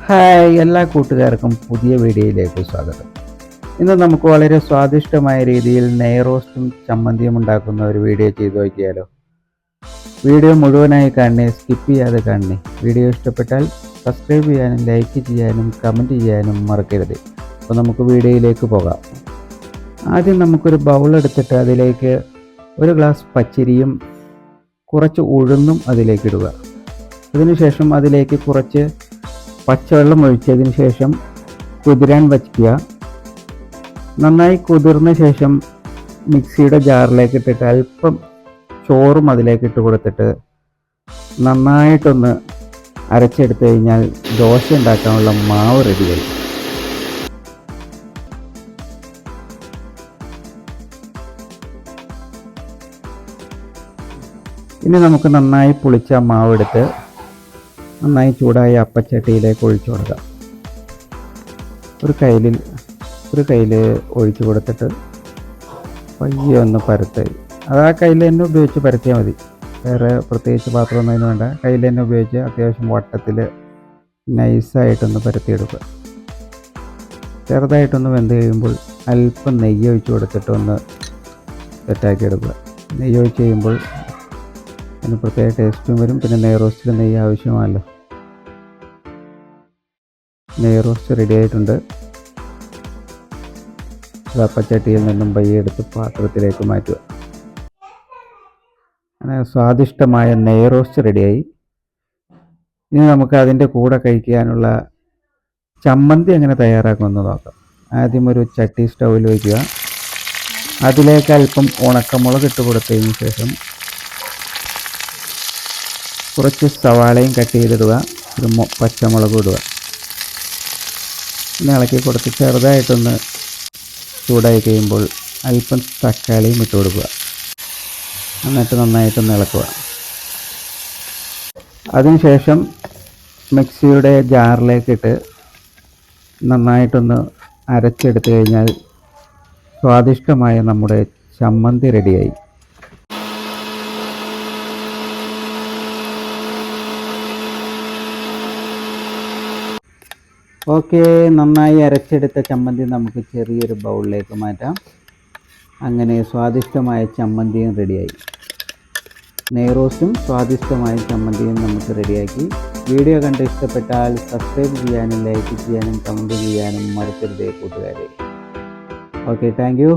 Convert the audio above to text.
Hi, എല്ലാ കൂട്ടുകാർക്കും പുതിയ വീഡിയോയിലേക്ക് സ്വാഗതം. ഇന്ന് നമുക്ക് വളരെ സ്വാദിഷ്ടമായ രീതിയിൽ നെയ് റോസ്റ്റും ചമ്മന്തിയും ഉണ്ടാക്കുന്ന ഒരു വീഡിയോ ചെയ്തു നോക്കിയാലോ. വീഡിയോ മുഴുവനായി കാണണേ, സ്കിപ്പ് ചെയ്യാതെ കാണണേ. വീഡിയോ ഇഷ്ടപ്പെട്ടാൽ സബ്സ്ക്രൈബ് ചെയ്യാനും ലൈക്ക് ചെയ്യാനും കമൻറ്റ് ചെയ്യാനും മറക്കരുത്. അപ്പോൾ നമുക്ക് വീഡിയോയിലേക്ക് പോകാം. ആദ്യം നമുക്കൊരു ബൗൾ എടുത്തിട്ട് അതിലേക്ക് ഒരു ഗ്ലാസ് പച്ചരിയും കുറച്ച് ഉഴുന്നും അതിലേക്ക് ഇടുക. അതിനുശേഷം അതിലേക്ക് കുറച്ച് പച്ചവെള്ളം ഒഴിച്ചതിന് ശേഷം കുതിരാൻ വയ്ക്കുക. നന്നായി കുതിർന്ന ശേഷം മിക്സിയുടെ ജാറിലേക്ക് ഇട്ടിട്ട് അല്പം ചോറും അതിലേക്ക് ഇട്ട് കൊടുത്തിട്ട് നന്നായിട്ടൊന്ന് അരച്ചെടുത്തു കഴിഞ്ഞാൽ ദോശ ഉണ്ടാക്കാനുള്ള മാവ് റെഡിയായി. ഇനി നമുക്ക് നന്നായി പുളിച്ച മാവെടുത്ത് നന്നായി ചൂടായ അപ്പച്ചട്ടിയിലേക്ക് ഒഴിച്ചു കൊടുക്കാം. ഒരു കയ്യിൽ ഒഴിച്ചു കൊടുത്തിട്ട് പയ്യെ ഒന്ന് പരത്തി, അത് ആ കയ്യിൽ തന്നെ ഉപയോഗിച്ച് പരത്തിയാൽ മതി. വേറെ പ്രത്യേകിച്ച് പാത്രമൊന്നും അതിന് വേണ്ട. കയ്യിൽ തന്നെ ഉപയോഗിച്ച് അത്യാവശ്യം വട്ടത്തിൽ നൈസായിട്ടൊന്ന് പരത്തിയെടുക്കുക. ചെറുതായിട്ടൊന്ന് വെന്ത് കഴിയുമ്പോൾ അല്പം നെയ്യ് ഒഴിച്ച് കൊടുത്തിട്ട് ഒന്ന് സെറ്റാക്കി എടുക്കുക. നെയ്യ് ഒഴിച്ച് കഴിയുമ്പോൾ അതിന് പ്രത്യേക ടേസ്റ്റും വരും. പിന്നെ നെയ് റോസ്റ്റിൽ നെയ്യ് ആവശ്യമാണല്ലോ. നെയ് റോസ്റ്റ് റെഡി ആയിട്ടുണ്ട്. അപ്പച്ചട്ടിയിൽ നിന്നും പയ്യെ എടുത്ത് പാത്രത്തിലേക്ക് മാറ്റുക. അങ്ങനെ സ്വാദിഷ്ടമായ നെയ് റോസ്റ്റ് റെഡിയായി. ഇനി നമുക്ക് അതിൻ്റെ കൂടെ കഴിക്കാനുള്ള ചമ്മന്തി എങ്ങനെ തയ്യാറാക്കുമെന്ന് നോക്കാം. ആദ്യം ഒരു ചട്ടി സ്റ്റൗവിൽ വയ്ക്കുക. അതിലേക്ക് അല്പം ഉണക്കമുളക് ഇട്ട് കൊടുത്തതിന് ശേഷം കുറച്ച് സവാളയും കട്ട് ചെയ്തിടുക. ഒരു പച്ചമുളക് ഇടുക. പിന്നെ ഇളക്കി കൊടുത്ത് ചെറുതായിട്ടൊന്ന് ചൂടായി കഴിയുമ്പോൾ അല്പം തക്കാളിയും ഇട്ട് കൊടുക്കുക. എന്നിട്ട് നന്നായിട്ടൊന്ന് ഇളക്കുക. അതിനുശേഷം മിക്സിയുടെ ജാറിലേക്കിട്ട് നന്നായിട്ടൊന്ന് അരച്ചെടുത്തു കഴിഞ്ഞാൽ സ്വാദിഷ്ടമായ നമ്മുടെ ചമ്മന്തി റെഡിയായി. ഓക്കെ, നന്നായി അരച്ചെടുത്ത ചമ്മന്തി നമുക്ക് ചെറിയൊരു ബൗളിലേക്ക് മാറ്റാം. അങ്ങനെ സ്വാദിഷ്ടമായ ചമ്മന്തിയും റെഡിയായി. നെയ് റോസ്റ്റും സ്വാദിഷ്ടമായ ചമ്മന്തിയും നമുക്ക് റെഡിയാക്കി. വീഡിയോ കണ്ട് ഇഷ്ടപ്പെട്ടാൽ സബ്സ്ക്രൈബ് ചെയ്യാനും ലൈക്ക് ചെയ്യാനും കമൻറ്റ് ചെയ്യാനും മറക്കരുതേ കൂട്ടുകാരെ. Okay, thank you.